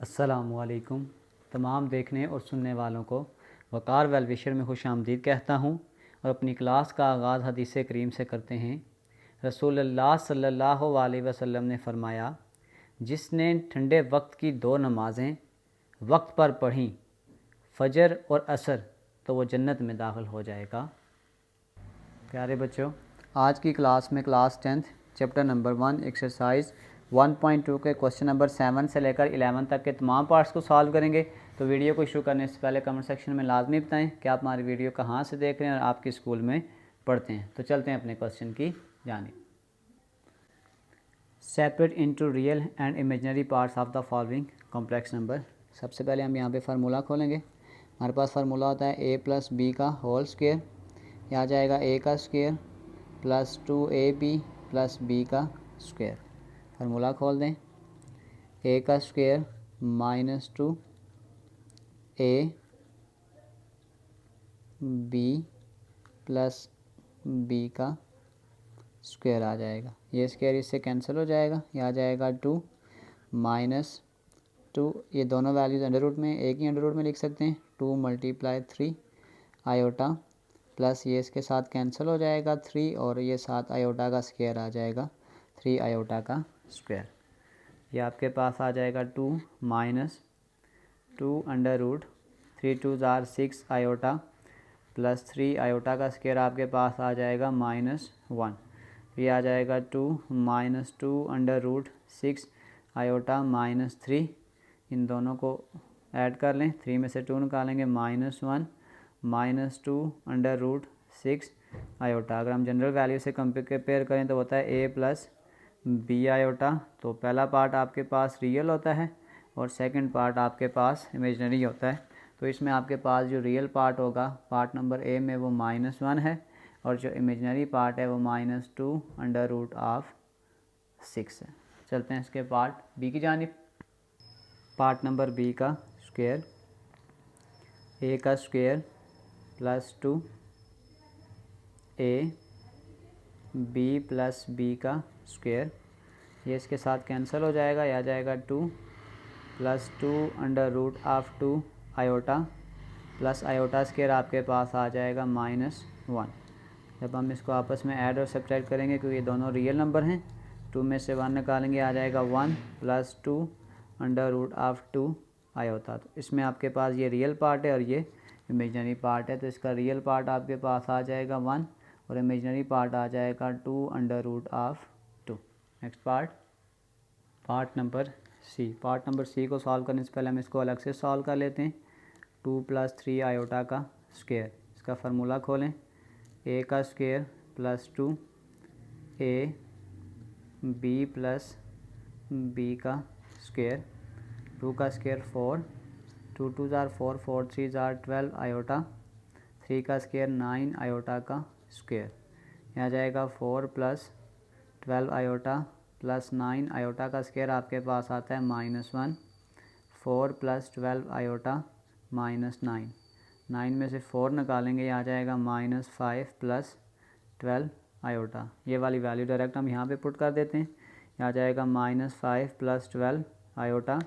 अस्सलामुअलैकुम। तमाम देखने और सुनने वालों को वक़ार वेल विशर में खुश आमदीद कहता हूँ और अपनी क्लास का आगाज़ हदीस करीम से करते हैं। रसूलुल्लाह सल्लल्लाहु अलैहि वसल्लम ने फ़रमाया, जिसने ठंडे वक्त की दो नमाज़ें वक्त पर पढ़ीं, फ़जर और असर, तो वो जन्नत में दाखिल हो जाएगा। प्यारे बच्चों, आज की क्लास में class 10th chapter number 1 exercise 1.2 के क्वेश्चन नंबर 7 से लेकर 11 तक के तमाम पार्ट्स को सॉल्व करेंगे। तो वीडियो को शुरू करने से पहले कमेंट सेक्शन में लाजमी बताएं कि आप हमारी वीडियो कहाँ से देख रहे हैं और आपके स्कूल में पढ़ते हैं। तो चलते हैं अपने क्वेश्चन की जानिब। Separate into real and imaginary parts of the following complex number. सबसे पहले हम यहाँ पे फार्मूला खोलेंगे। हमारे पास फार्मूला होता है a प्लस बी का होल स्क्वायर, यह आ जाएगा a का square plus 2ab plus b का स्क्वायर। फार्मूला खोल दें। a का square minus 2a b plus b का स्क्वायर आ जाएगा। ये स्क्वायर इससे कैंसिल हो जाएगा, ये आ जाएगा 2 माइनस 2, ये दोनों वैल्यूज़ अंडर रूट में एक ही अंडर रूट में लिख सकते हैं, 2 मल्टीप्लाई 3 आयोटा प्लस ये इसके साथ कैंसिल हो जाएगा 3 और ये 7 आयोटा का स्क्वायर आ जाएगा 3 आयोटा का स्क्वायर। ये आपके पास आ जाएगा 2 माइनस 2 अंडर रूट 3 2 ज़ार 6 आयोटा प्लस 3 आयोटा का स्क्वायर आपके पास आ जाएगा -1। ये आ जाएगा 2 माइनस 2 अंडर रूट 6 आयोटा -3। इन दोनों को ऐड कर लें, 3 में से 2 निकालेंगे -1 माइनस 2 अंडर रूट 6 आयोटा। अगर हम जनरल वैल्यू से कंपेयर करें तो होता है a प्लस बी आयोटा। तो पहला पार्ट आपके पास रियल होता है और सेकंड पार्ट आपके पास इमेजनरी होता है। तो इसमें आपके पास जो रियल पार्ट होगा पार्ट नंबर a में वो -1 है और जो इमेजनरी पार्ट है वो -2 अंडर रूट ऑफ 6 है। चलते हैं इसके पार्ट बी की जानिब। पार्ट नंबर बी का स्क्वायर, a का square plus 2a b plus b का स्क्वायर, ये इसके साथ कैंसिल हो जाएगा, यह आ जाएगा 2 plus 2 under root of 2 iota plus iota square आपके पास आ जाएगा -1। जब हम इसको आपस में ऐड और सब्ट्रैक्ट करेंगे क्योंकि ये दोनों रियल नंबर हैं, 2 में से 1 निकालेंगे, आ जाएगा 1 plus 2 under root of 2 iota. तो इसमें आपके पास ये रियल पार्ट है और ये इमेजनरी पार्ट है। तो इसका रियल पार्ट आपके पास आ जाएगा 1 और इमेजनरी पार्ट आ जाएगा 2 under root of 2। Next part number C. Part number C को सॉल्व करने से पहले हम इसको अलग से सॉल्व कर लेते हैं। 2 प्लस 3 आयोटा का स्क्वायर, इसका फार्मूला खोलें। a का square plus 2a b plus b का स्क्वायर, 2 का स्क्वायर 4, 2 2 ज़ार 4, 4 3 ज़ार 12 आयोटा, 3 का स्क्वायर 9 आयोटा का स्क्वायर। यहाँ जाएगा 4 प्लस 12 आयोटा प्लस 9 आयोटा का स्क्वायर आपके पास आता है -1। 4 प्लस 12 आयोटा -9, 9 में से 4 निकालेंगे, ये आ जाएगा -5 प्लस 12 आयोटा। ये वाली वैल्यू डायरेक्ट हम यहाँ पे पुट कर देते हैं, ये आ जाएगा -5 plus 12 iota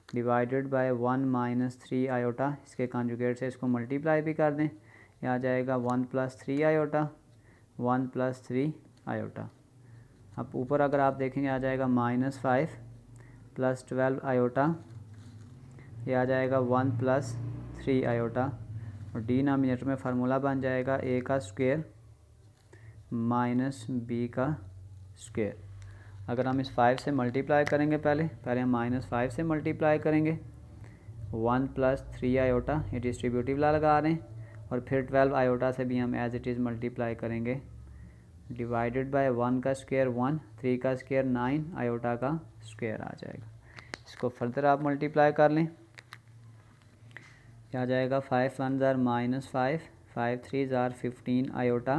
divided by 1 -3 iota. इसके कॉन्जुगेट से इसको मल्टीप्लाई भी कर दें, ये आ जाएगा 1 प्लस 3 आयोटा 1 प्लस 3 आयोटा। अब ऊपर अगर आप देखेंगे आ जाएगा -5 प्लस 12 आयोटा, ये आ जाएगा 1 प्लस 3 आयोटा और डिनोमिनेटर में फार्मूला बन जाएगा a का स्क्वायर माइनस b का स्क्वायर। अगर हम इस 5 से मल्टीप्लाई करेंगे, पहले हम -5 से मल्टीप्लाई करेंगे, 1 प्लस 3 आयोटा, ये डिस्ट्रीब्यूटिव ला लगा रहे हैं, और फिर 12 आयोटा से भी हम एज इट इज़ मल्टीप्लाई करेंगे, डिवाइडेड बाय 1 का स्क्वायर 1, 3 का स्क्वायर 9 आयोटा का स्क्वायर आ जाएगा। इसको फर्दर आप मल्टीप्लाई कर लें, आ जाएगा 5 1 ज़ार -5, 5 3 ज़ार 15 iota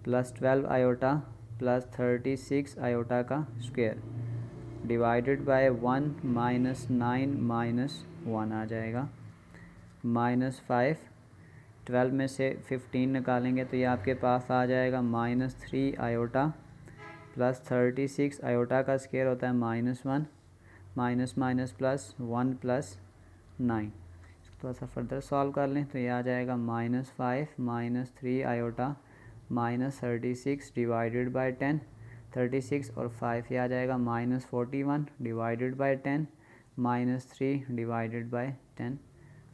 plus 12 iota plus 36 iota का स्क्वायर डिवाइडेड बाय 1 -9 -1 आ जाएगा। -5, 12 में से 15 निकालेंगे तो ये आपके पास आ जाएगा -3 आयोटा प्लस 36 आयोटा का स्क्वायर होता है -1 माइनस माइनस प्लस 1 प्लस 9। थोड़ा सा फर्दर सॉल्व कर लें तो ये आ जाएगा -5 -3 आयोटा -36 डिवाइडेड बाय 10। 36 और 5 ये आ जाएगा -41 divided by 10 -3 divided by 10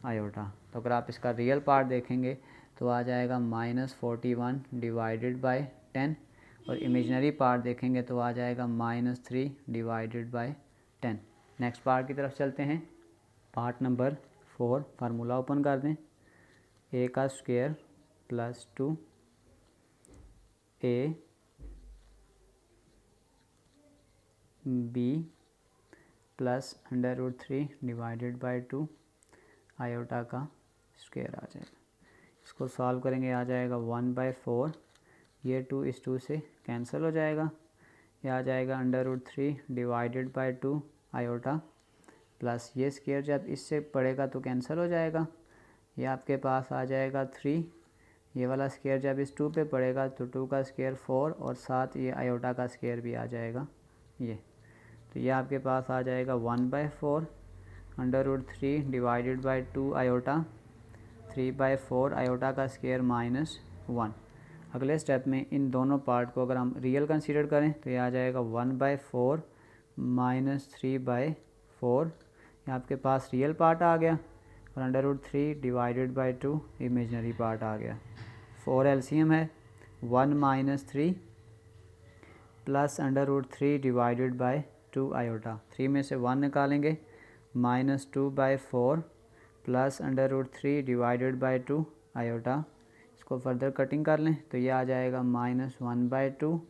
iota. तो अगर आप इसका रियल पार्ट देखेंगे तो आ जाएगा -41 डिवाइडेड बाय 10 और इमेजिनरी पार्ट देखेंगे तो आ जाएगा -3 डिवाइडेड बाय 10। नेक्स्ट पार्ट की तरफ चलते हैं। पार्ट नंबर 4, फार्मूला ओपन कर दें। a का square plus 2a b plus √3 divided by 2 iota का स्क्वायर आ जाएगा। इसको सॉल्व करेंगे आ जाएगा 1/4। ये 2 इस 2 से कैंसिल हो जाएगा। ये आ जाएगा √3 डिवाइडेड बाय 2 आयोटा प्लस ये स्क्वायर जब इससे पड़ेगा तो कैंसिल हो जाएगा। ये आपके पास आ जाएगा 3। ये वाला स्क्वायर जब इस 2 पे पड़ेगा तो 2 का स्क्वायर 4 और साथ ये आयोटा का स्क्वायर भी आ जाएगा ये। तो ये आपके पास आ जाएगा 1/4 √3 डिवाइडेड बाय 2 आयोटा 3/4 आयोटा का स्क्वायर -1। अगले स्टेप में इन दोनों पार्ट को अगर हम रियल कंसीडर करें तो ये आ जाएगा 1/4 -3/4। ये आपके पास रियल पार्ट आ गया और √3 डिवाइडेड बाय 2 इमेजनरी पार्ट आ गया। 4 एलसीएम है 1 - 3 प्लस √3 डिवाइडेड बाय 2 आयोटा। 3 में से 1 निकालेंगे -2/4 प्लस √3 डिवाइडेड बाय 2 आयोटा। इसको फर्दर कटिंग कर लें तो ये आ जाएगा -1/2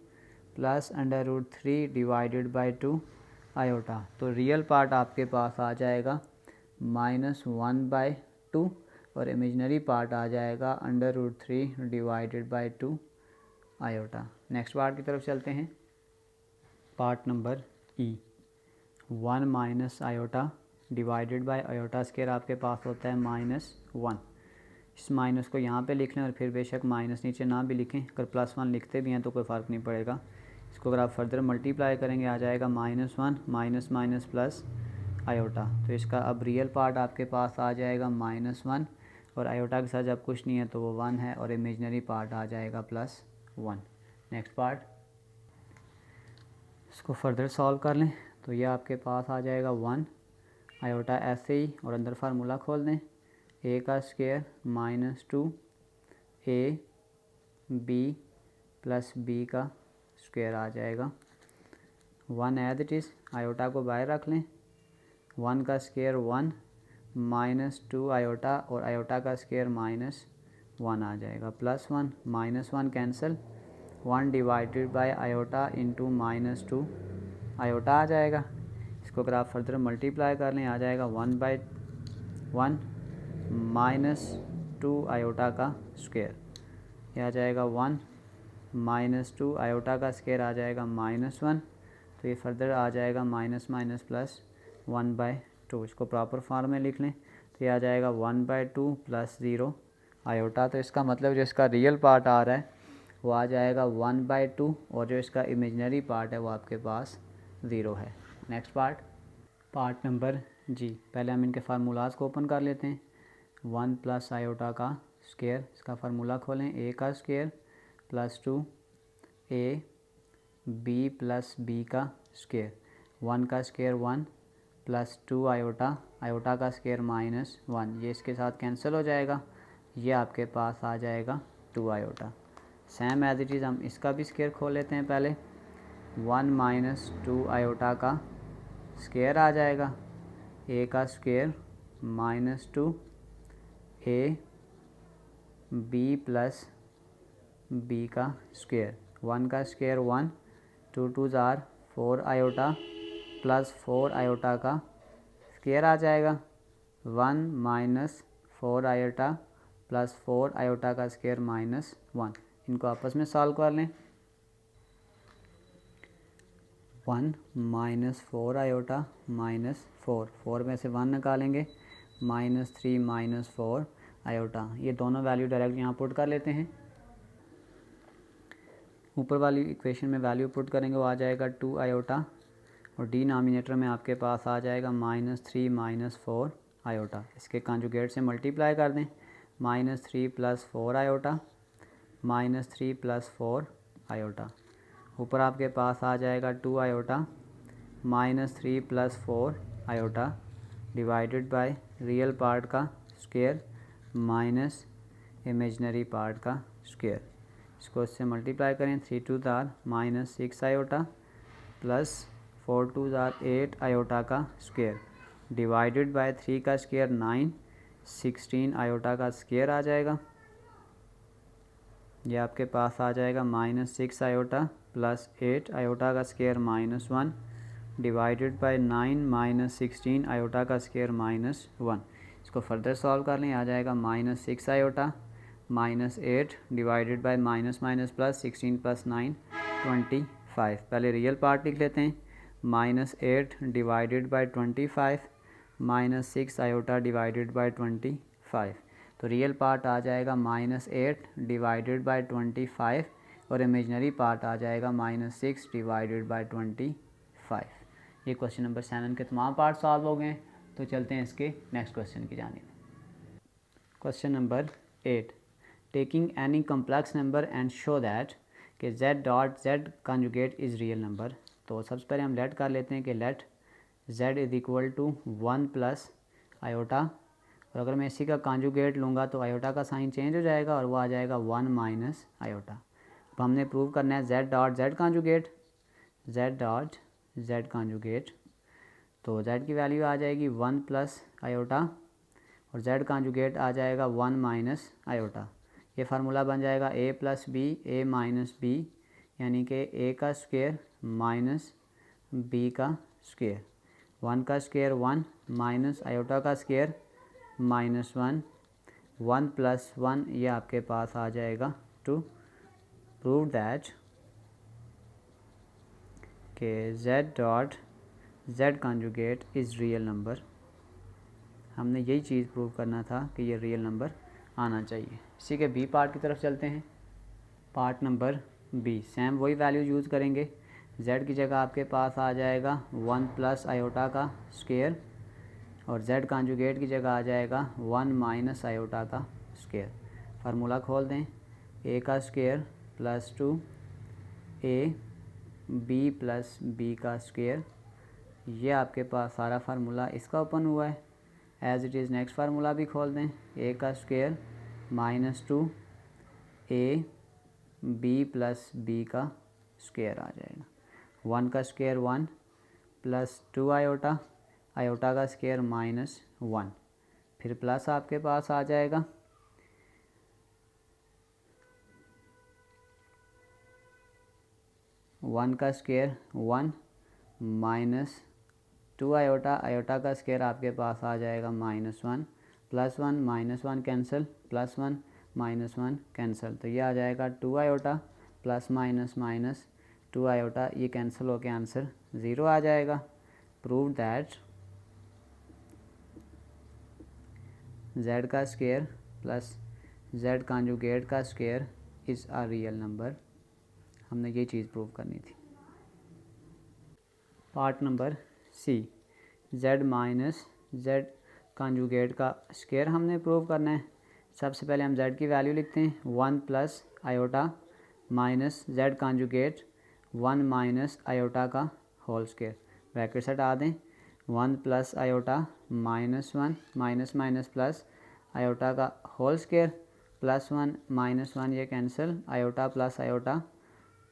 प्लस √3 डिवाइडेड बाय 2 आयोटा। तो रियल पार्ट आपके पास आ जाएगा -1/2 और इमेजिनरी पार्ट आ जाएगा √3 divided by 2 iota. Next part की तरफ चलते हैं। Part number E 1 minus iota divided by iota square आपके पास होता है -1। इस माइनस को यहाँ पे लिख लें और फिर बेशक माइनस नीचे ना भी लिखें, अगर +1 लिखते भी हैं तो कोई फ़र्क नहीं पड़ेगा। इसको अगर आप फर्दर मल्टीप्लाई करेंगे आ जाएगा -1 माइनस माइनस प्लस आयोटा। तो इसका अब रियल पार्ट आपके पास आ जाएगा -1 और आयोटा के साथ जब कुछ नहीं है तो वो 1 है और इमेजनरी पार्ट आ जाएगा +1। नेक्स्ट पार्ट, इसको फर्दर सॉल्व कर लें तो ये आपके पास आ जाएगा 1 आयोटा ऐसे ही और अंदर फार्मूला खोल दें। a का square -2a b plus b का स्क्वायर आ जाएगा। 1 एज इट इज़, आयोटा को बाहर रख लें। 1 का स्क्वायर 1 -2 आयोटा और आयोटा का स्क्वायर -1 आ जाएगा। +1 -1 cancel, 1 divided by iota into -2 iota आ जाएगा। इसको अगर आप फर्दर मल्टीप्लाई कर लें आ जाएगा 1/1 -2 आयोटा का स्क्वायर। यह आ जाएगा 1 -2 आयोटा का स्क्वायर आ जाएगा -1। तो ये फर्दर आ जाएगा माइनस माइनस प्लस 1/2। इसको प्रॉपर फॉर्म में लिख लें तो ये आ जाएगा 1/2 प्लस 0 आयोटा। तो इसका मतलब जो इसका रियल पार्ट आ रहा है वो आ जाएगा 1/2 और जो इसका इमेजिनरी पार्ट है वो आपके पास 0 है। नेक्स्ट पार्ट, पार्ट नंबर जी। पहले हम इनके फार्मूलाज को ओपन कर लेते हैं। 1 प्लस आयोटा का स्क्वायर, इसका फार्मूला खोलें। a का square plus 2a b plus b का स्क्वायर। 1 का स्क्वायर 1 प्लस 2 आयोटा, आयोटा का स्क्वायर -1, ये इसके साथ कैंसिल हो जाएगा। ये आपके पास आ जाएगा 2 iota. Same as it is हम इसका भी स्क्वायर खोल लेते हैं। पहले 1 - 2 आयोटा का स्क्वायर आ जाएगा। a का square -2 a b plus b का स्क्वायर। 1 का square 1, 2 2s are 4 iota plus 4 iota का स्क्वायर आ जाएगा। 1 - 4 आयोटा प्लस 4 आयोटा का स्क्वायर -1। इनको आपस में सॉल्व कर लें। 1 - 4 आयोटा -4, 4 में से 1 निकालेंगे -3 - 4 आयोटा। ये दोनों वैल्यू डायरेक्ट यहाँ पुट कर लेते हैं। ऊपर वाली इक्वेशन में वैल्यू पुट करेंगे वो आ जाएगा 2 आयोटा और डिनोमिनेटर में आपके पास आ जाएगा -3 -4 आयोटा। इसके कॉन्जुगेट से मल्टीप्लाई कर दें, -3 + 4 आयोटा, -3 + 4 आयोटा। ऊपर आपके पास आ जाएगा 2 iota, -3 + 4 iota divided by real part का स्क्वायर माइनस इमेजनरी पार्ट का स्क्वायर। इसको इससे मल्टीप्लाई करें, 3 2 -6 आयोटा प्लस 4 2 8 आयोटा का स्क्वायर डिवाइडेड बाय 3 का स्क्वायर 9, 16 आयोटा का स्क्वायर आ जाएगा। ये आपके पास आ जाएगा -6 आयोटा प्लस 8 आयोटा का स्क्वायर -1 डिवाइडेड बाय 9 -16 आयोटा का स्क्वायर -1। इसको फर्दर सॉल्व कर लें, आ जाएगा -6 iota -8 divided by minus plus 16 + 9 25। पहले रियल पार्ट लिख लेते हैं, -8 divided by 25 -6 iota divided by 25। तो रियल पार्ट आ जाएगा -8 डिवाइडेड बाय 25 और इमेजनरी पार्ट आ जाएगा -6 डिवाइडेड बाय 25। ये क्वेश्चन नंबर 7 के तमाम पार्ट सॉल्व हो गए। तो चलते हैं इसके नेक्स्ट क्वेश्चन की जानिब। Question number 8, taking any complex number and show that कि z conjugate is real number. तो सबसे पहले हम लेट कर लेते हैं कि लेट z = 1 + आयोटा, और अगर मैं इसी का कॉन्जुगेट लूँगा तो आयोटा का साइन चेंज हो जाएगा और वो आ जाएगा 1 - आयोटा। अब हमने प्रूव करना है z कंजुगेट, तो z की वैल्यू आ जाएगी 1 + आयोटा और z कंजुगेट आ जाएगा 1 - आयोटा। ये फार्मूला बन जाएगा a + b a - b, यानी कि a का स्क्वायर माइनस b का स्क्वायर, 1 का स्क्वायर 1 माइनस आयोटा का स्क्वायर -1, 1 + 1 ये आपके पास आ जाएगा 2। प्रूव दैट के z conjugate is real number. हमने यही चीज़ प्रूव करना था कि ये रियल नंबर आना चाहिए। इसी के बी पार्ट की तरफ चलते हैं। पार्ट नंबर बी, सेम वही वैल्यू यूज़ करेंगे। z की जगह आपके पास आ जाएगा 1 + आयोटा का स्क्वायर और z कंजुगेट की जगह आ जाएगा 1 - आयोटा का स्क्वायर। फार्मूला खोल दें, a का स्क्वायर + 2 a b + b का स्क्वायर। ये आपके पास सारा फार्मूला इसका ओपन हुआ है। As it is next formula भी खोल दें, a का स्क्वायर -2 a b + b का स्क्वायर आ जाएगा। 1 का स्क्वायर 1 + 2 आयोटा, आयोटा का स्क्वायर -1, फिर प्लस आपके पास आ जाएगा 1 का स्क्वायर 1 - 2 आयोटा, आयोटा का स्क्वायर आपके पास आ जाएगा -1, +1 -1 कैंसिल, +1 -1 कैंसिल, तो ये आ जाएगा 2 आयोटा ± 2 आयोटा, ये कैंसिल होकर आंसर 0 आ जाएगा। प्रूव दैट z का स्क्वायर प्लस z कंजुगेट का square is a real number. हमने ये चीज़ प्रूव करनी थी। Part number C, z conjugate का स्क्वायर हमने प्रूव करना है। सबसे पहले हम z की वैल्यू लिखते हैं, 1 + iota minus z conjugate 1 - iota का होल स्क्वायर, ब्रैकेट हटा दें, 1 + आयोटा -1 माइनस प्लस आयोटा का होल स्क्वायर, +1 -1 ये cancel, iota plus iota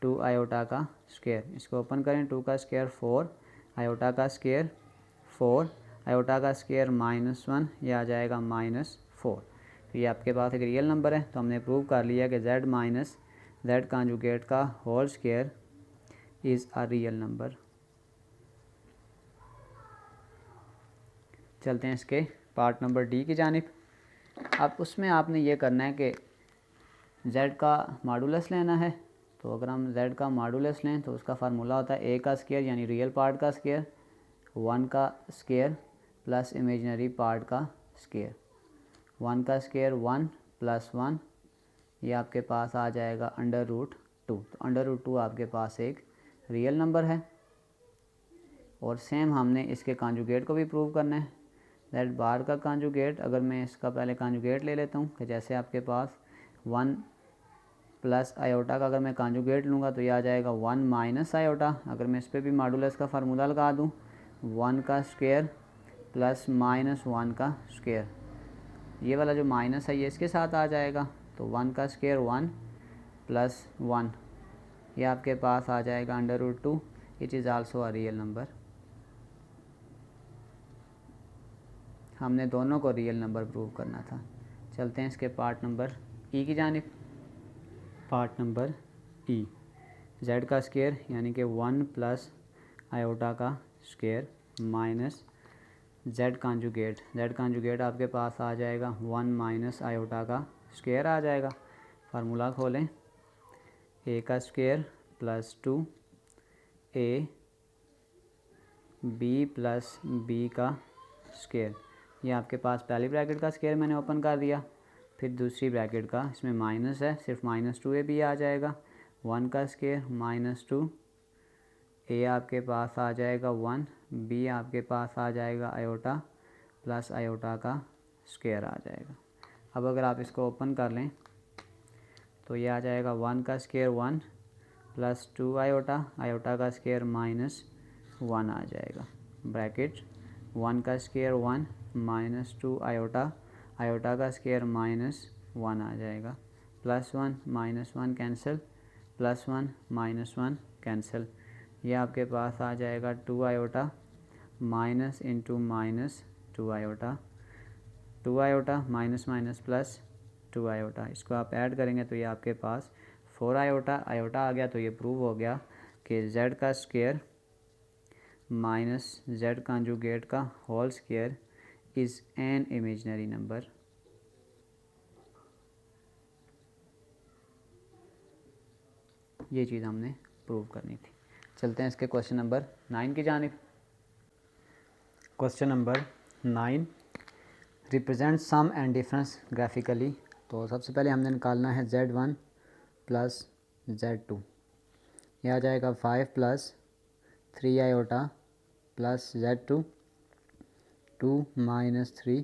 2 iota का स्क्वायर। इसको ओपन करें, 2 का स्क्वायर 4, आयोटा का स्क्वायर 4, आयोटा का स्क्वायर -1 ये आ जाएगा -4। तो ये आपके पास एक रियल नंबर है। तो हमने प्रूव कर लिया कि z कंजुगेट का whole square is a real number. चलते हैं इसके पार्ट नंबर डी की जानिब। अब उसमें आपने ये करना है कि z का मॉडुलस लेना है। तो अगर हम z का मॉडुलस लें तो उसका फार्मूला होता है a का स्क्वायर यानी रियल पार्ट का स्क्वायर, 1 का स्क्वायर प्लस इमेजनरी पार्ट का स्क्वायर। 1 का स्क्वायर 1 + 1 ये आपके पास आ जाएगा √2। तो √2 आपके पास एक रियल नंबर है। और सेम हमने इसके कॉन्जुगेट को भी प्रूव करना है। ज़ेड बार का कॉन्जुगेट, अगर मैं इसका पहले कॉन्जुगेट ले लेता हूँ कि जैसे आपके पास 1 प्लस आयोटा का अगर मैं कॉन्जुगेट लूँगा तो ये आ जाएगा 1 माइनस आयोटा। अगर मैं इस पर भी मॉडुलस का फार्मूला लगा दूँ 1 का स्क्वायर प्लस माइनस 1 का स्क्वायर, ये वाला जो माइनस है ये इसके साथ आ जाएगा, तो 1 का स्क्वायर 1 प्लस 1, ये आपके पास आ जाएगा √2, it is also a real number. हमने दोनों को रियल नंबर प्रूव करना था। चलते हैं इसके पार्ट नंबर ई की जानिब। पार्ट नंबर ई, जेड का स्क्वायर यानी कि 1 प्लस आयोटा का स्क्वायर माइनस जेड कॉन्जुगेट आपके पास आ जाएगा 1 माइनस आयोटा का स्क्वायर आ जाएगा। फार्मूला खोलें, ए का square plus 2 A B plus B का स्क्वायर, ये आपके पास पहली ब्रैकेट का स्क्वायर मैंने ओपन कर दिया, फिर दूसरी ब्रैकेट का, इसमें माइनस है सिर्फ -2 बी आ जाएगा, 1 का स्क्वायर -2 ए आपके पास आ जाएगा 1, बी आपके पास आ जाएगा आयोटा प्लस आयोटा का स्क्वायर आ जाएगा। अब अगर आप इसको ओपन कर लें तो ये आ जाएगा 1 का स्क्वायर 1 प्लस 2 आयोटा, आयोटा का स्क्वायर -1 आ जाएगा, ब्रैकेट 1 का स्क्वायर 1 -2 आयोटा, आयोटा का स्क्वायर -1 आ जाएगा, +1 -1 कैंसिल, +1 -1 कैंसिल, ये आपके पास आ जाएगा 2 iota minus into minus 2 iota, 2 iota minus minus plus 2 iota, इसको आप ऐड करेंगे तो ये आपके पास 4 आयोटा आयोटा आ गया। तो ये प्रूव हो गया कि जेड का स्क्वायर माइनस जेड कॉन्जुगेट का whole square is an imaginary number. ये चीज़ हमने प्रूव करनी थी। चलते हैं इसके क्वेश्चन नंबर 9 की जानिब। Question number 9, represent sum and difference graphically. तो सबसे पहले हमने निकालना है Z1 प्लस Z2, यह आ जाएगा 5 plus 3 iota plus Z2 2 minus 3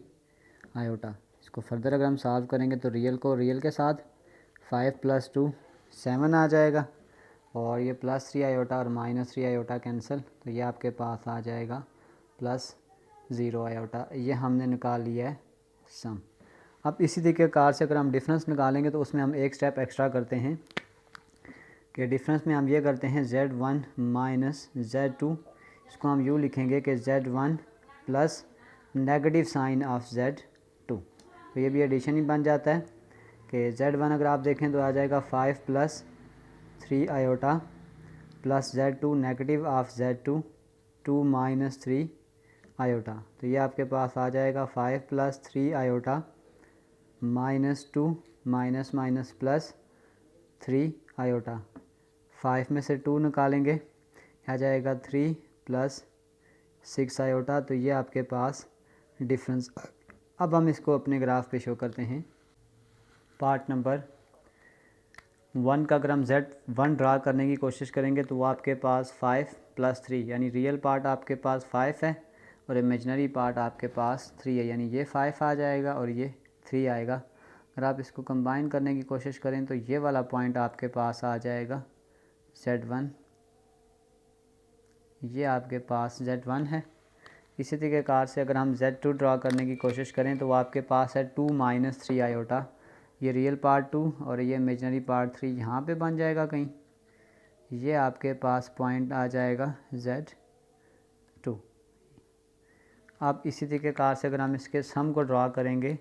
iota. इसको फर्दर अगर हम सॉल्व करेंगे तो रियल को रियल के साथ 5 प्लस 2 7 आ जाएगा, और ये +3 आयोटा और -3 आयोटा कैंसिल, तो ये आपके पास आ जाएगा +0 आयोटा। ये हमने निकाल लिया है सम। अब इसी तरीके कार से अगर हम डिफरेंस निकालेंगे तो उसमें हम एक स्टेप एक्स्ट्रा करते हैं कि डिफरेंस में हम ये करते हैं Z1 माइनस Z2, इसको हम यूँ लिखेंगे कि Z1 plus negative sign of Z2, तो ये भी एडिशन ही बन जाता है कि Z1 अगर आप देखें तो आ जाएगा 5 plus 3 iota plus Z2 negative of Z2 2 minus 3 iota, तो ये आपके पास आ जाएगा 5 plus 3 iota -2 minus minus plus 3 iota, 5 में से 2 निकालेंगे आ जाएगा 3 प्लस 6 आयोटा, तो ये आपके पास डिफरेंस। अब हम इसको अपने ग्राफ पे शो करते हैं। पार्ट नंबर 1 का अगर हम Z1 ड्रा करने की कोशिश करेंगे तो वो आपके पास 5 प्लस 3, यानी रियल पार्ट आपके पास 5 है और इमेजिनरी पार्ट आपके पास 3 है, यानी ये 5 आ जाएगा और ये 3 आएगा। अगर आप इसको कंबाइन करने की कोशिश करें तो ये वाला पॉइंट आपके पास आ जाएगा Z1, ये आपके पास Z1 है। इसी तरीके कार से अगर हम Z2 ड्रा करने की कोशिश करें तो वो आपके पास है 2 माइनस 3 आयोटा, ये रियल पार्ट 2 और ये इमेजिनरी पार्ट 3 यहाँ पे बन जाएगा कहीं, ये आपके पास पॉइंट आ जाएगा Z2। अब इसी तरीके कार से अगर हम इसके सम को ड्रा करेंगे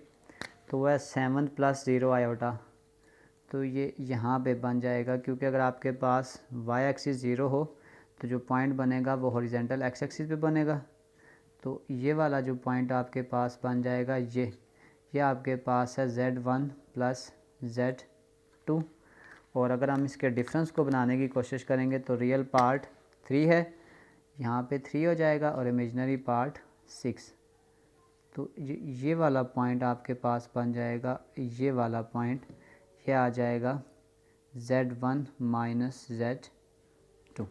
तो वह 7 प्लस 0 आयोटा, तो ये यहाँ पे बन जाएगा, क्योंकि अगर आपके पास y एक्सिस 0 हो तो जो पॉइंट बनेगा वो हॉरिजेंटल x एक्सिस पे बनेगा, तो ये वाला जो पॉइंट आपके पास बन जाएगा ये आपके पास है Z1 प्लस Z2। और अगर हम इसके डिफरेंस को बनाने की कोशिश करेंगे तो रियल पार्ट 3 है, यहाँ पे 3 हो जाएगा और इमेजिनरी पार्ट 6, तो ये वाला पॉइंट आपके पास बन जाएगा, ये वाला पॉइंट ये आ जाएगा Z1 माइनस Z2।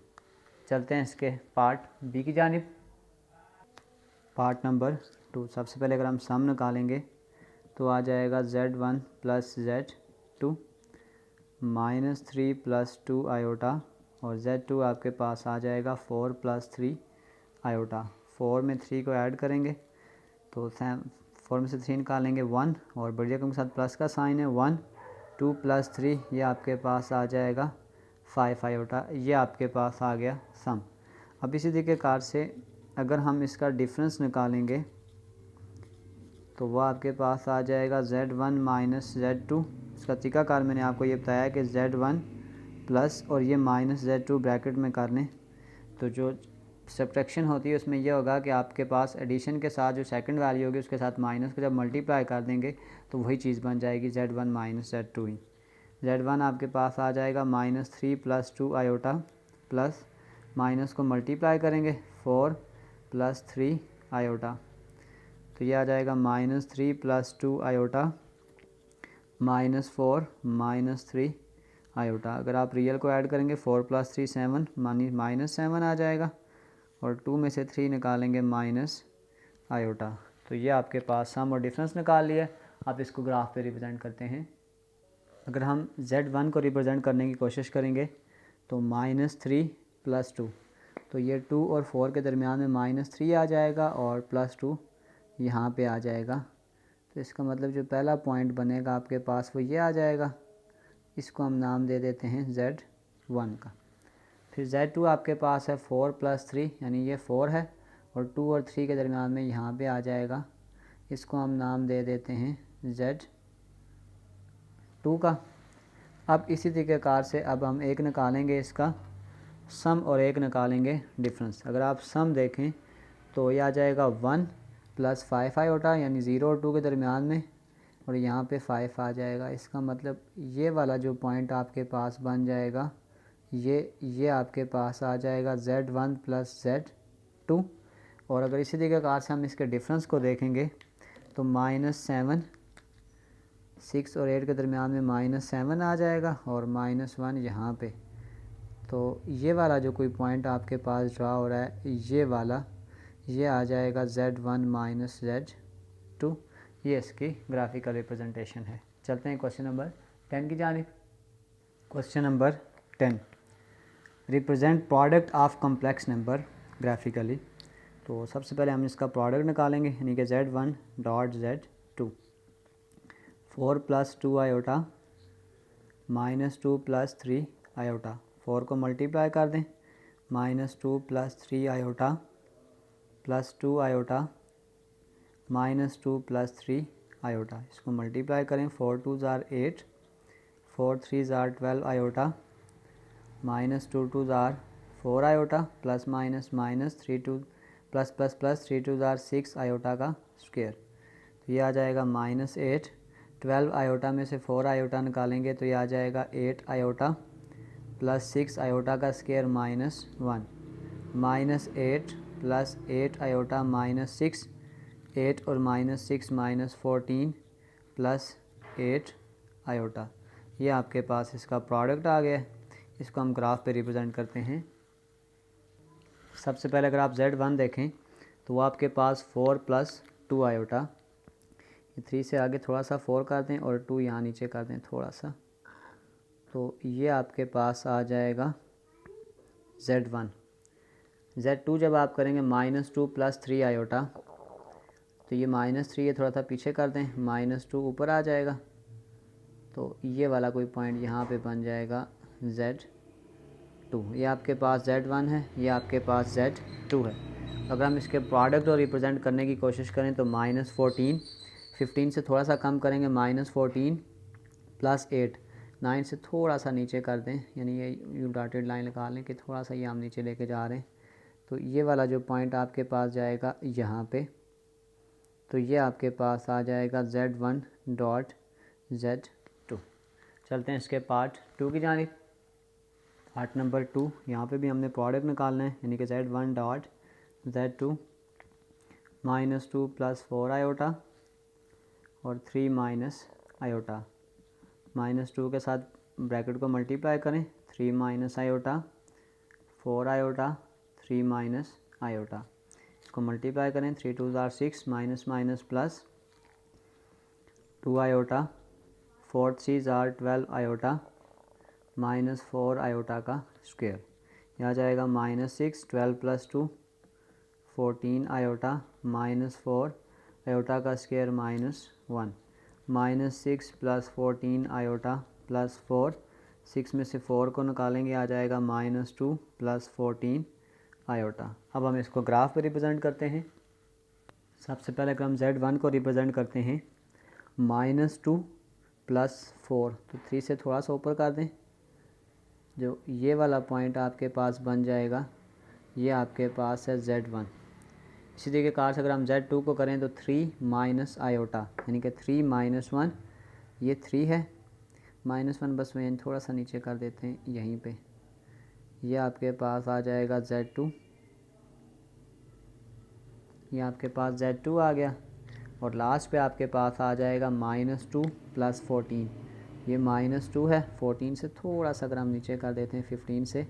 चलते हैं इसके पार्ट बी की जानिब। Part number 2। सबसे पहले अगर हम सम निकालेंगे तो आ जाएगा Z1 plus Z2 minus 3 plus 2 iota, और Z2 आपके पास आ जाएगा 4 प्लस 3 आयोटा। 4 में 3 को ऐड करेंगे तो 4 में से 3 निकालेंगे 1, और बढ़िया के साथ प्लस का साइन है 1, 2 प्लस 3 ये आपके पास आ जाएगा 5 आयोटा। ये आपके पास आ गया सम। अब इसी तरीके कार से अगर हम इसका डिफरेंस निकालेंगे तो वह आपके पास आ जाएगा Z1 माइनस Z2। इसका तरीकाकार मैंने आपको ये बताया कि Z1 प्लस और ये माइनस Z2 ब्रैकेट में कर लें तो जो सब्ट्रैक्शन होती है उसमें यह होगा कि आपके पास एडिशन के साथ जो सेकंड वैल्यू होगी उसके साथ माइनस को जब मल्टीप्लाई कर देंगे तो वही चीज़ बन जाएगी Z1 माइनस Z2 ही। Z1 आपके पास आ जाएगा minus 3 plus 2 iota, plus minus को मल्टीप्लाई करेंगे 4 प्लस 3 आयोटा, तो ये आ जाएगा minus 3 plus 2 iota minus 4 minus 3 iota. अगर आप रियल को ऐड करेंगे 4 प्लस 3 7 माइनस 7 आ जाएगा, और 2 में से 3 निकालेंगे माइनस आयोटा। तो ये आपके पास सम और डिफरेंस निकाल लिया। आप इसको ग्राफ पे रिप्रेजेंट करते हैं। अगर हम Z1 को रिप्रेजेंट करने की कोशिश करेंगे तो माइनस 3 प्लस 2, तो ये 2 और 4 के दरमियान में माइनस 3 आ जाएगा और प्लस 2 यहाँ पे आ जाएगा। तो इसका मतलब जो पहला पॉइंट बनेगा आपके पास वो ये आ जाएगा। इसको हम नाम दे देते हैं Z1 का। फिर Z2 आपके पास है 4 प्लस 3, यानी ये 4 है, और 2 और 3 के दरमियान में यहाँ पे आ जाएगा। इसको हम नाम दे देते हैं Z2 का। अब इसी तरीक़ेकार से अब हम एक निकालेंगे इसका सम और एक निकालेंगे डिफरेंस। अगर आप सम देखें तो ये आ जाएगा 1 प्लस 5 आयोटा, यानी 0 और 2 के दरमियान में, और यहाँ पे 5 आ जाएगा। इसका मतलब ये वाला जो पॉइंट आपके पास बन जाएगा ये आपके पास आ जाएगा Z1 प्लस Z2। और अगर इसी तरीके से हम इसके डिफरेंस को देखेंगे तो माइनस 7, 6 और 8 के दरमियान में माइनस 7 आ जाएगा, और माइनस 1 यहाँ पे। तो ये वाला जो कोई पॉइंट आपके पास ड्रा हो रहा है ये वाला, ये आ जाएगा Z1 माइनस Z2। ये इसकी ग्राफिकल रिप्रेजेंटेशन है। चलते हैं क्वेश्चन नंबर 10 की जानिब। Question number 10, represent product of complex number graphically. तो सबसे पहले हम इसका प्रोडक्ट निकालेंगे, यानी कि Z1 dot Z2। 4 plus 2 iota minus 2 plus 3 iota, 4 को मल्टीप्लाई कर दें, minus 2 plus 3 iota plus 2 iota minus 2 plus 3 iota. इसको मल्टीप्लाई करें, 4 2 ज़ार 8, 4 3 ज़ार 12 आयोटा, माइनस 2 2 ज़ार 4 iota, plus minus minus 3 2 plus plus plus 3 2 ज़ार 6 आयोटा का स्क्वायर। तो ये आ जाएगा माइनस 8। 12 आयोटा में से 4 आयोटा निकालेंगे तो ये आ जाएगा 8 आयोटा प्लस 6 आयोटा का square minus 1, minus 8 plus 8 iota minus 6, 8 और माइनस 6 माइनस 14 प्लस 8 आयोटा। ये आपके पास इसका प्रोडक्ट आ गया। इसको हम ग्राफ पे रिप्रेजेंट करते हैं। सबसे पहले अगर आप Z1 देखें तो वो आपके पास 4 प्लस 2 आयोटा, ये 3 से आगे थोड़ा सा 4 कर दें और 2 यहाँ नीचे कर दें थोड़ा सा, तो ये आपके पास आ जाएगा Z1। Z2 जब आप करेंगे माइनस 2 प्लस 3 आयोटा, तो ये माइनस 3 ये थोड़ा सा पीछे कर दें, माइनस 2 ऊपर आ जाएगा, तो ये वाला कोई पॉइंट यहाँ पे बन जाएगा Z2। ये आपके पास Z1 है, ये आपके पास Z2 है। अगर हम इसके प्रोडक्ट और रिप्रेजेंट करने की कोशिश करें तो माइनस 14, 15 से थोड़ा सा कम करेंगे, माइनस 14 प्लस 8, 9 से थोड़ा सा नीचे कर दें, यानी ये यू डॉटेड लाइन लगा लें कि थोड़ा सा ये हम नीचे लेके जा रहे हैं। तो ये वाला जो पॉइंट आपके पास जाएगा यहाँ पे, तो ये आपके पास आ जाएगा Z1 डॉट Z2। चलते हैं इसके पार्ट 2 की जानिब। पार्ट नंबर 2, यहाँ पे भी हमने प्रोडक्ट निकालना है, यानी कि Z1 dot Z2 minus 2 plus 4 iota और 3 माइनस आयोटा, माइनस 2 के साथ ब्रैकेट को मल्टीप्लाई करें, 3 minus iota 4 iota 3 minus iota. इसको मल्टीप्लाई करें, 3 2 ज़ार 6 माइनस माइनस प्लस 2 आयोटा, 4 3 ज़ार 12 आयोटा माइनस 4 आयोटा का स्क्वायर। यह आ जाएगा -6 12 + 2 14 आयोटा माइनस 4 आयोटा का स्क्वायर -1 -6 + 14 आयोटा प्लस 4, 6 में से 4 को निकालेंगे आ जाएगा -2 + 14 आयोटा। अब हम इसको ग्राफ पे रिप्रेजेंट करते हैं। सबसे पहले अगर हम Z1 को रिप्रेजेंट करते हैं -2 + 4, तो 3 से थोड़ा सा ऊपर कर दें, जो ये वाला पॉइंट आपके पास बन जाएगा, ये आपके पास है Z1। इसी तरीके कार से अगर हम Z2 को करें तो 3 माइनस आयोटा, यानी कि 3 - 1, ये 3 है, -1 बस में थोड़ा सा नीचे कर देते हैं यहीं पे, ये आपके पास आ जाएगा Z2, ये आपके पास Z2 आ गया। और लास्ट पे आपके पास आ जाएगा -2 + 14, ये -2 है, 14 से थोड़ा सा अगर हम नीचे कर देते हैं 15 से,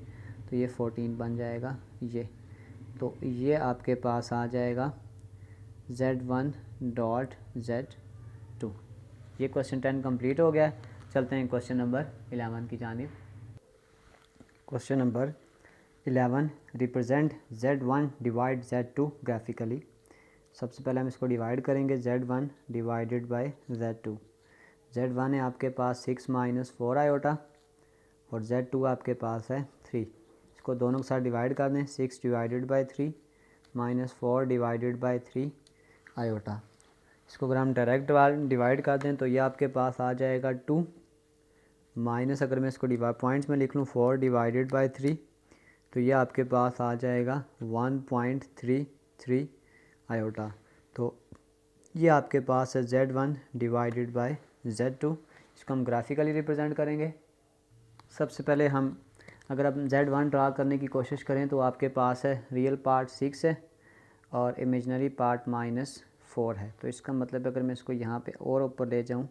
तो ये 14 बन जाएगा ये। तो ये आपके पास आ जाएगा Z1.Z2। ये क्वेश्चन 10 कंप्लीट हो गया। चलते हैं क्वेश्चन नंबर 11 की जानिब। Question number 11, represent Z1 divide Z2 graphically. सबसे पहले हम इसको डिवाइड करेंगे, Z1 divided by Z2। Z1 है आपके पास 6 - 4 आयोटा और Z2 आपके पास है 3। इसको दोनों के साथ डिवाइड कर दें, 6 divided by 3 -4 divided by 3 iota. इसको अगर हम डायरेक्ट डिवाइड कर दें तो ये आपके पास आ जाएगा 2 माइनस, अगर मैं इसको पॉइंट्स में लिख लूँ 4 डिवाइडेड बाय 3, तो ये आपके पास आ जाएगा 1.33 आयोटा। तो ये आपके पास है Z1 डिवाइडेड बाय Z2। इसको हम ग्राफिकली रिप्रेजेंट करेंगे। सबसे पहले हम अगर आप Z1 ड्रा करने की कोशिश करें तो आपके पास है रियल पार्ट 6 है और इमेजनरी पार्ट -4 है। तो इसका मतलब अगर मैं इसको यहाँ पे और ऊपर ले जाऊँ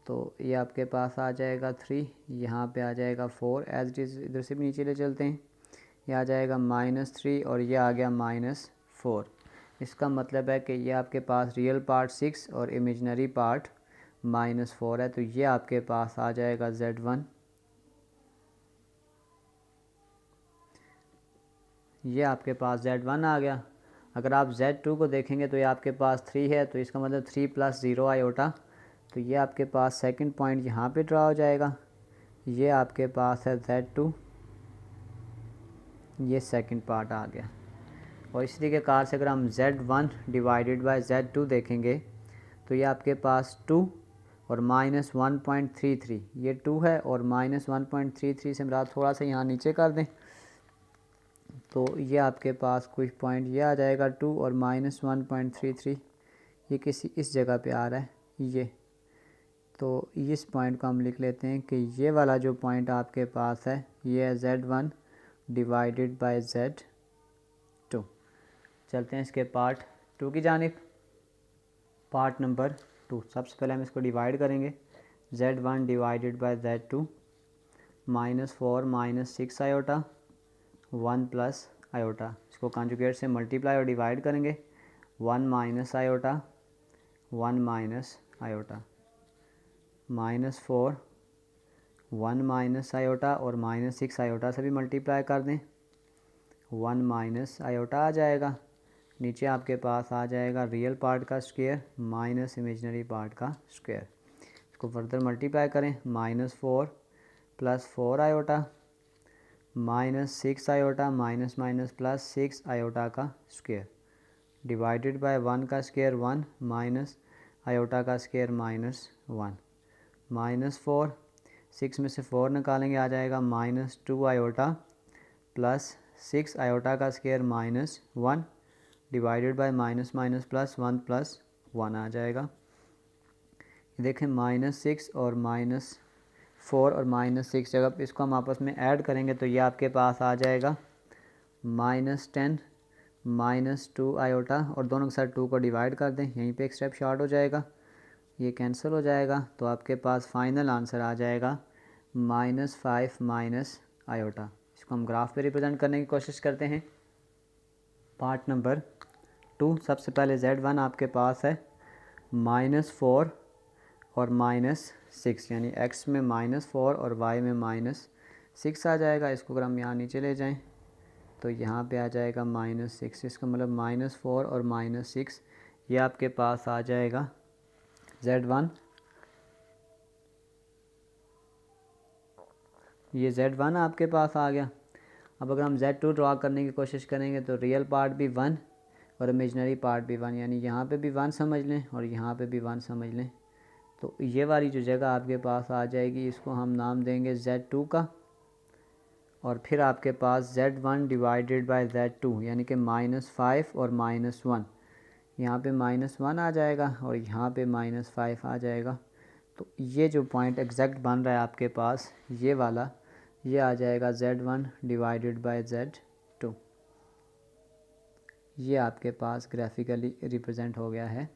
तो ये आपके पास आ जाएगा 3, यहाँ पे आ जाएगा 4, एज इट इज़ इधर से भी नीचे ले चलते हैं, ये आ जाएगा -3 और ये आ गया -4। इसका मतलब है कि ये आपके पास रियल पार्ट 6 और इमेजनरी पार्ट -4 है। तो ये आपके पास आ जाएगा Z1, ये आपके पास Z1 आ गया। अगर आप Z2 को देखेंगे तो ये आपके पास 3 है, तो इसका मतलब 3 + 0 आयोटा, तो ये आपके पास सेकंड पॉइंट यहाँ पे ड्रा हो जाएगा। ये आपके पास है Z2, ये सेकंड पार्ट आ गया। और इसी तरीके कार से अगर हम Z1 डिवाइडेड बाय Z2 देखेंगे तो ये आपके पास 2 और -1.33, ये 2 है और -1.33 से मेरा थोड़ा सा यहाँ नीचे कर दें, तो ये आपके पास कुछ पॉइंट ये आ जाएगा 2 और -1.33, ये किसी इस जगह पे आ रहा है ये। तो इस पॉइंट को हम लिख लेते हैं कि ये वाला जो पॉइंट आपके पास है ये है Z1 डिवाइडेड बाय Z2। चलते हैं इसके पार्ट 2 की जानिब। पार्ट नंबर 2, सबसे पहले हम इसको डिवाइड करेंगे, Z1 divided by Z2, -4 - 6 iota 1 + iota. इसको कंजुगेट से मल्टीप्लाई और डिवाइड करेंगे, 1 - आयोटा 1 - आयोटा, -4 1 - आयोटा और -6 आयोटा से भी मल्टीप्लाई कर दें, 1 - आयोटा आ जाएगा। नीचे आपके पास आ जाएगा रियल पार्ट का स्क्वायर माइनस इमेजनरी पार्ट का स्क्वायर। इसको फर्दर मल्टीप्लाई करें, -4 + 4 आयोटा -6 आयोटा +6 आयोटा का स्क्वायर डिवाइडेड बाय 1 का स्क्वायर 1 माइनस आयोटा का स्क्वायर -1, -4, 6 में से 4 निकालेंगे आ जाएगा -2 आयोटा +6 आयोटा का स्क्वायर -1 डिवाइडेड बाय -1 + 1 आ जाएगा। देखें -6 और -4 और -6 जगह इसको हम आपस में ऐड करेंगे तो ये आपके पास आ जाएगा -10 -2 आयोटा, और दोनों के साथ 2 को डिवाइड कर दें, यहीं पे एक स्टेप शॉर्ट हो जाएगा, ये कैंसिल हो जाएगा। तो आपके पास फाइनल आंसर आ जाएगा -5 आयोटा। इसको हम ग्राफ पे रिप्रेजेंट करने की कोशिश करते हैं। Part number 2। सबसे पहले Z1 आपके पास है -4 और -6, यानी x में -4 और y में -6 आ जाएगा। इसको अगर हम यहाँ नीचे ले जाएं तो यहाँ पे आ जाएगा -6, इसका मतलब -4 और -6, ये आपके पास आ जाएगा Z1। ये Z1 आपके पास आ गया। अब अगर हम Z2 ड्रा करने की कोशिश करेंगे तो रियल पार्ट भी 1 और इमेजनरी पार्ट भी 1, यानी यहाँ पे भी 1 समझ लें और यहाँ पे भी 1 समझ लें। तो ये वाली जो जगह आपके पास आ जाएगी, इसको हम नाम देंगे Z2 का, और फिर आपके पास Z1 डिवाइडेड बाय Z2, यानी कि -5 और -1, यहाँ पे -1 आ जाएगा और यहाँ पे -5 आ जाएगा। तो ये जो पॉइंट एग्जैक्ट बन रहा है आपके पास, ये वाला, ये आ जाएगा Z1 डिवाइडेड बाय Z2। ये आपके पास ग्राफिकली रिप्रेजेंट हो गया है।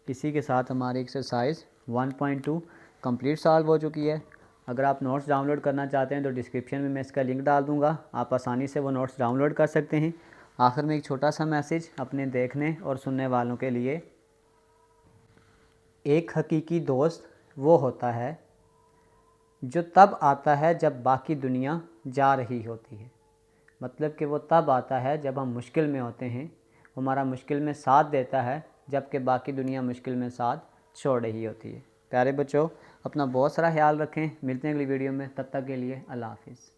इसी के साथ हमारी एक्सरसाइज 1.2 कंप्लीट सॉल्व हो चुकी है। अगर आप नोट्स डाउनलोड करना चाहते हैं तो डिस्क्रिप्शन में मैं इसका लिंक डाल दूंगा, आप आसानी से वो नोट्स डाउनलोड कर सकते हैं। आखिर में एक छोटा सा मैसेज अपने देखने और सुनने वालों के लिए, एक हकीकी दोस्त वो होता है जो तब आता है जब बाकी दुनिया जा रही होती है। मतलब कि वो तब आता है जब हम मुश्किल में होते हैं, हमारा मुश्किल में साथ देता है, जबकि बाकी दुनिया मुश्किल में साथ छोड़ रही होती है। प्यारे बच्चों, अपना बहुत सारा ख्याल रखें। मिलते हैं अगली वीडियो में, तब तक के लिए अल्लाह हाफिज़।